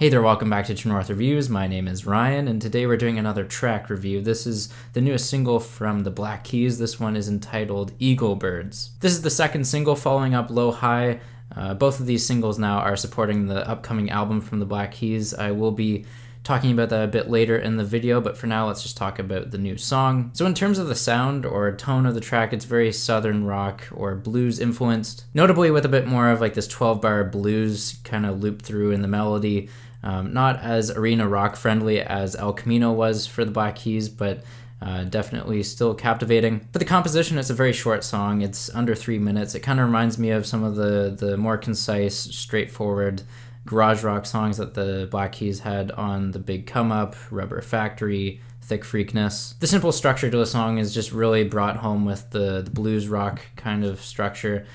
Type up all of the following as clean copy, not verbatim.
Hey there, welcome back to True North Reviews. My name is Ryan, and today we're doing another track review. This is the newest single from the Black Keys. This one is entitled Eagle Birds. This is the second single following up Low High. Both of these singles now are supporting the upcoming album from the Black Keys. I will be talking about that a bit later in the video, but for now let's just talk about the new song. So in terms of the sound or tone of the track, it's very southern rock or blues influenced, notably with a bit more of like this 12-bar blues kind of loop through in the melody. Not as arena rock friendly as El Camino was for the Black Keys, but definitely still captivating. But the composition is a very short song. It's under 3 minutes. It kind of reminds me of some of the more concise, straightforward garage rock songs that the Black Keys had on The Big Come Up, Rubber Factory, Thick Freakness. The simple structure to the song is just really brought home with the blues rock kind of structure.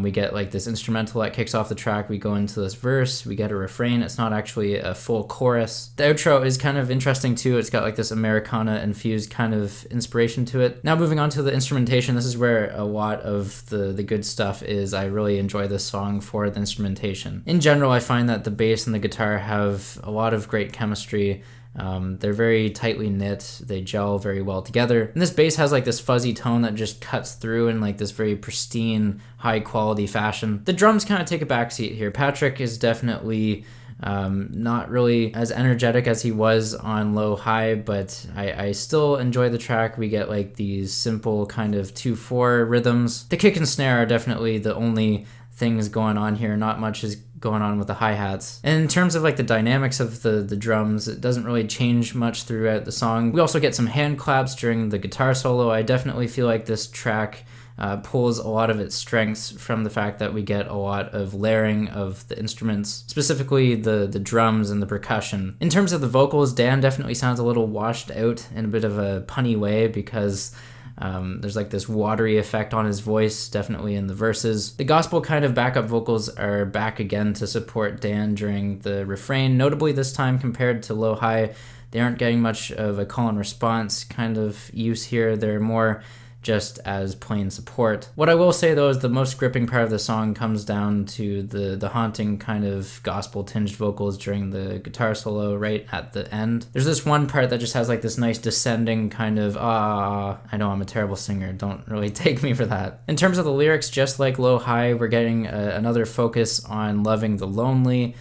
We get like this instrumental that kicks off the track, we go into this verse, we get a refrain. It's not actually a full chorus. The outro is kind of interesting too. It's got like this Americana infused kind of inspiration to it. Now moving on to the instrumentation, this is where a lot of the good stuff is. I really enjoy this song for the instrumentation. In general, I find that the bass and the guitar have a lot of great chemistry. They're very tightly knit, they gel very well together. And this bass has like this fuzzy tone that just cuts through in like this very pristine, high quality fashion. The drums kind of take a backseat here. Patrick is definitely not really as energetic as he was on Low High, but I still enjoy the track. We get like these simple kind of 2/4 rhythms. The kick and snare are definitely the only things going on here. Not much is going on with the hi-hats. And in terms of like the dynamics of the drums, it doesn't really change much throughout the song. We also get some hand claps during the guitar solo. I definitely feel like this track pulls a lot of its strengths from the fact that we get a lot of layering of the instruments, specifically the drums and the percussion. In terms of the vocals, Dan definitely sounds a little washed out in a bit of a punny way because there's like this watery effect on his voice, definitely in the verses. The gospel kind of backup vocals are back again to support Dan during the refrain. Notably this time compared to Low High, they aren't getting much of a call and response kind of use here. They're more just as plain support. What I will say though is the most gripping part of the song comes down to the haunting kind of gospel tinged vocals during the guitar solo right at the end. There's this one part that just has like this nice descending kind of I know I'm a terrible singer, don't really take me for that. In terms of the lyrics, just like Low High, we're getting another focus on loving the lonely.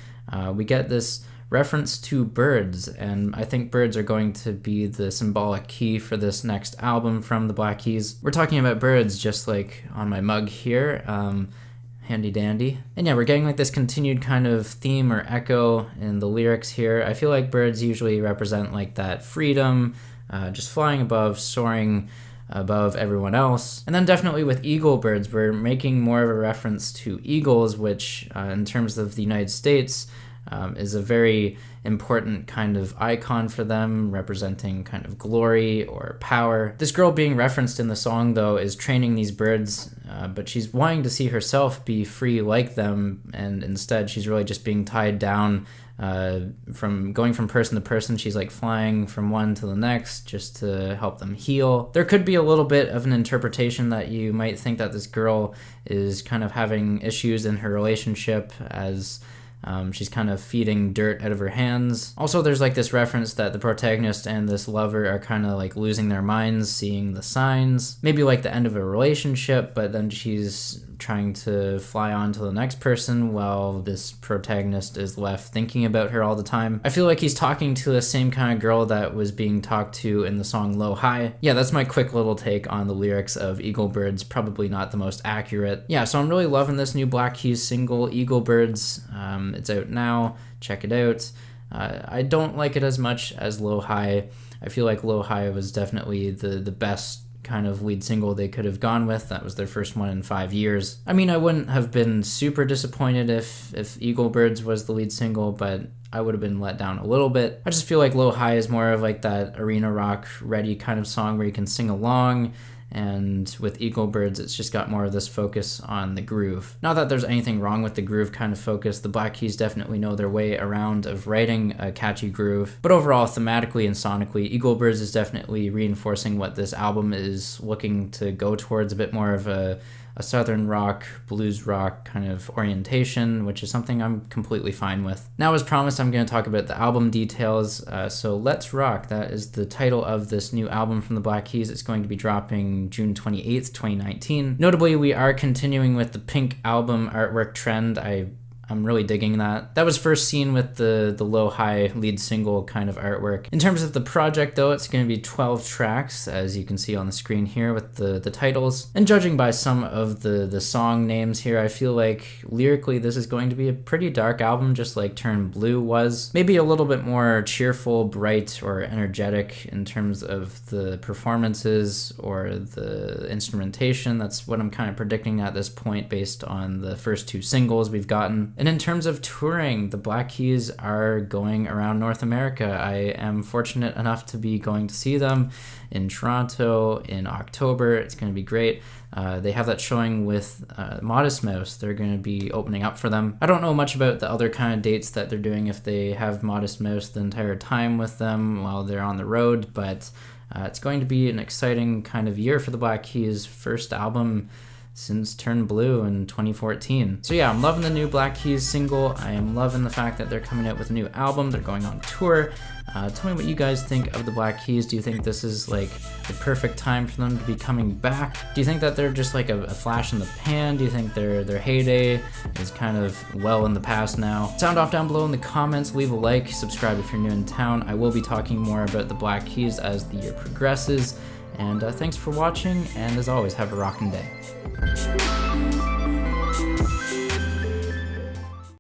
We get this reference to birds, and I think birds are going to be the symbolic key for this next album from the Black Keys. We're talking about birds just like on my mug here, handy dandy. And yeah, we're getting like this continued kind of theme or echo in the lyrics here. I feel like birds usually represent like that freedom, just flying above, soaring above everyone else. And then definitely with eagle birds, we're making more of a reference to eagles, which in terms of the United States, is a very important kind of icon for them, representing kind of glory or power. This girl being referenced in the song, though, is training these birds, but she's wanting to see herself be free like them, and instead she's really just being tied down from going from person to person. She's like flying from one to the next just to help them heal. There could be a little bit of an interpretation that you might think that this girl is kind of having issues in her relationship as she's kind of feeding dirt out of her hands. Also, there's like this reference that the protagonist and this lover are kind of like losing their minds, seeing the signs. Maybe like the end of a relationship, but then she's trying to fly on to the next person while this protagonist is left thinking about her all the time. I feel like he's talking to the same kind of girl that was being talked to in the song Low High. Yeah, that's my quick little take on the lyrics of Eagle Birds. Probably not the most accurate. Yeah, so I'm really loving this new Black Keys single, Eagle Birds. It's out now. Check it out. I don't like it as much as Low High. I feel like Low High was definitely the best kind of lead single they could have gone with. That was their first one in 5 years. I mean, I wouldn't have been super disappointed if Eagle Birds was the lead single, but I would have been let down a little bit. I just feel like Low High is more of like that arena rock ready kind of song where you can sing along, and with Eagle Birds, it's just got more of this focus on the groove. Not that there's anything wrong with the groove kind of focus. The Black Keys definitely know their way around of writing a catchy groove. But overall, thematically and sonically, Eagle Birds is definitely reinforcing what this album is looking to go towards, a bit more of a a southern rock, blues rock kind of orientation, which is something I'm completely fine with. Now, as promised, I'm going to talk about the album details. So Let's Rock, that is the title of this new album from the Black Keys. It's going to be dropping June 28th, 2019. Notably, we are continuing with the pink album artwork trend. I'm really digging that. That was first seen with the low-high lead single kind of artwork. In terms of the project though, it's going to be 12 tracks, as you can see on the screen here with the titles. And judging by some of the song names here, I feel like lyrically this is going to be a pretty dark album, just like Turn Blue was. Maybe a little bit more cheerful, bright, or energetic in terms of the performances or the instrumentation. That's what I'm kind of predicting at this point based on the first two singles we've gotten. And in terms of touring, the Black Keys are going around North America. I am fortunate enough to be going to see them in Toronto in October. It's going to be great. They have that showing with Modest Mouse. They're going to be opening up for them. I don't know much about the other kind of dates that they're doing, if they have Modest Mouse the entire time with them while they're on the road, but it's going to be an exciting kind of year for the Black Keys. First album since Turn Blue in 2014. So yeah, I'm loving the new Black Keys single. I am loving the fact that they're coming out with a new album. They're going on tour. Tell me what you guys think of the Black Keys. Do you think this is like the perfect time for them to be coming back? Do you think that they're just like a flash in the pan? Do you think their heyday is kind of well in the past now? Sound off down below in the comments. Leave a like, subscribe if you're new in town. I will be talking more about the Black Keys as the year progresses. And thanks for watching, and as always, have a rockin' day.